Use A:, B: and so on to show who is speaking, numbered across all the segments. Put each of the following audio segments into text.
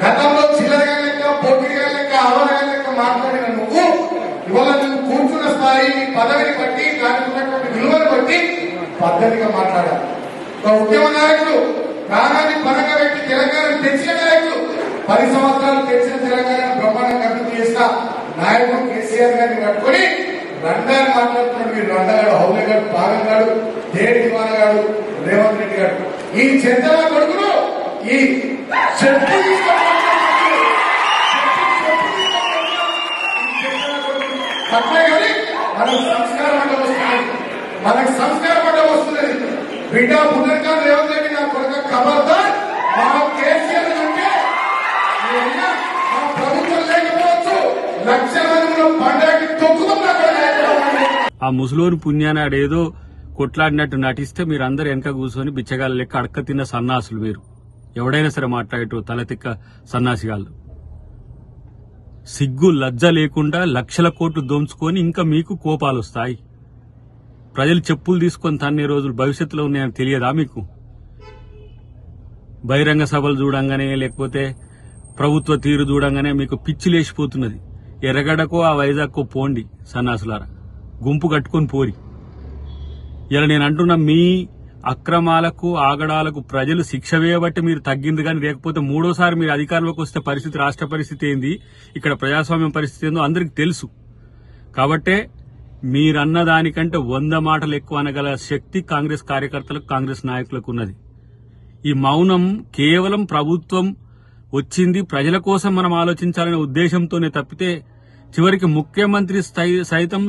A: గతంలో చిల్లరగా లెక్క పోటీగా లెక్క అవరగా లెక్క మాట్లాడిన నువ్వు ఇవాళ నువ్వు కూర్చున్న స్థాయి నీ పదవిని బట్టి దానికి ఉన్నటువంటి విలువను బట్టి పద్ధతిగా మాట్లాడాలి. ఒక ఉద్యమ నాయకుడు ప్రాణాన్ని పరంగా పెట్టి తెలంగాణ తెచ్చిన నాయకుడు 10 సంవత్సరాలు తెచ్చిన తెలంగాణ బ్రహ్మాండంగా అభివృద్ధి చేసిన నాయకుడు కేసీఆర్ గారిని పట్టుకొని రంగాన్ని మాట్లాడుతున్నాడు. మీరు రండగాడు, హౌలగాడు, పాగంగాడు, దేడి దివానగాడు, రేవంత్ రెడ్డి గారు ఈ చెంతల కొడుకును ఈ తప్పే కానీ మనకు సంస్కారం అంటే వస్తుంది. మనకు సంస్కారం అంటే వస్తుంది. బిడ్డ పునర్కాలు రేవంత్ రెడ్డి నా కొడుకు ఖబర్దార్ మా కేసీఆర్ అంటే మా ప్రభుత్వం లేకపోవచ్చు, లక్షల మంది పండగకి తొక్కుతున్నా.
B: ఆ ముసలోని పుణ్యాన్ని ఆడేదో కొట్లాడినట్టు నటిస్తే మీరందరూ వెనక కూర్చొని బిచ్చగాళ్ళ లెక్క అడక్క తిన్న సన్నాసులు. మీరు ఎవడైనా సరే మాట్లాడేటో తలతిక్క సన్నాసిగాళ్ళు. సిగ్గు లజ్జ లేకుండా లక్షల కోట్లు దోంచుకొని ఇంకా మీకు కోపాలు వస్తాయి. ప్రజలు చెప్పులు తీసుకొని తన్నే రోజులు భవిష్యత్తులో ఉన్నాయని తెలియదా మీకు? బహిరంగ సభలు చూడంగానే లేకపోతే ప్రభుత్వ తీరు చూడంగానే మీకు పిచ్చి లేచిపోతున్నది. ఎర్రగడ్డకో ఆ వైజాగ్కో పోండి సన్నాసులారా, గుంపు కట్టుకొని పోరి. ఇలా నేను అంటున్నా, మీ అక్రమాలకు ఆగడాలకు ప్రజలు శిక్ష వేయబట్టి మీరు తగ్గింది కానీ, లేకపోతే మూడోసారి మీరు అధికారంలోకి వస్తే పరిస్థితి, రాష్ట్ర పరిస్థితి ఏంది, ఇక్కడ ప్రజాస్వామ్యం పరిస్థితి ఏందో అందరికి తెలుసు. కాబట్టే మీరన్న దానికంటే 100 మాటలు ఎక్కువ అనగల శక్తి కాంగ్రెస్ కార్యకర్తలకు, కాంగ్రెస్ నాయకులకు ఉన్నది. ఈ మౌనం కేవలం ప్రభుత్వం వచ్చింది ప్రజల కోసం మనం ఆలోచించాలనే ఉద్దేశంతోనే తప్పితే చివరికి ముఖ్యమంత్రి సైతం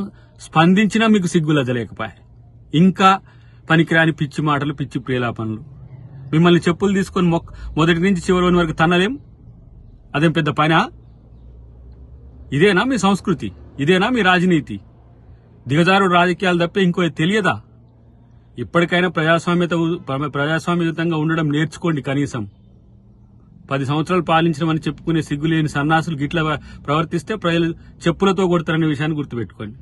B: స్పందించినా మీకు సిగ్గులద్దలేకపోయాయి. ఇంకా పనికిరాని పిచ్చి మాటలు, పిచ్చి ప్రేలాపనలు. మిమ్మల్ని చెప్పులు తీసుకొని మొదటి నుంచి చివరి వరకు తన్నలేం. అదేం పెద్ద పనా? ఇదేనా మీ సంస్కృతి? ఇదేనా మీ రాజనీతి? దిగజారు రాజకీయాలు తప్పే ఇంకో తెలియదా? ఇప్పటికైనా ప్రజాస్వామ్యయుతంగా ఉండడం నేర్చుకోండి. కనీసం 10 సంవత్సరాలు పాలించడమని చెప్పుకునే సిగ్గులేని సన్నాసులు గిట్ల ప్రవర్తిస్తే ప్రజలు చెప్పులతో కొడతారనే విషయాన్ని గుర్తుపెట్టుకోండి.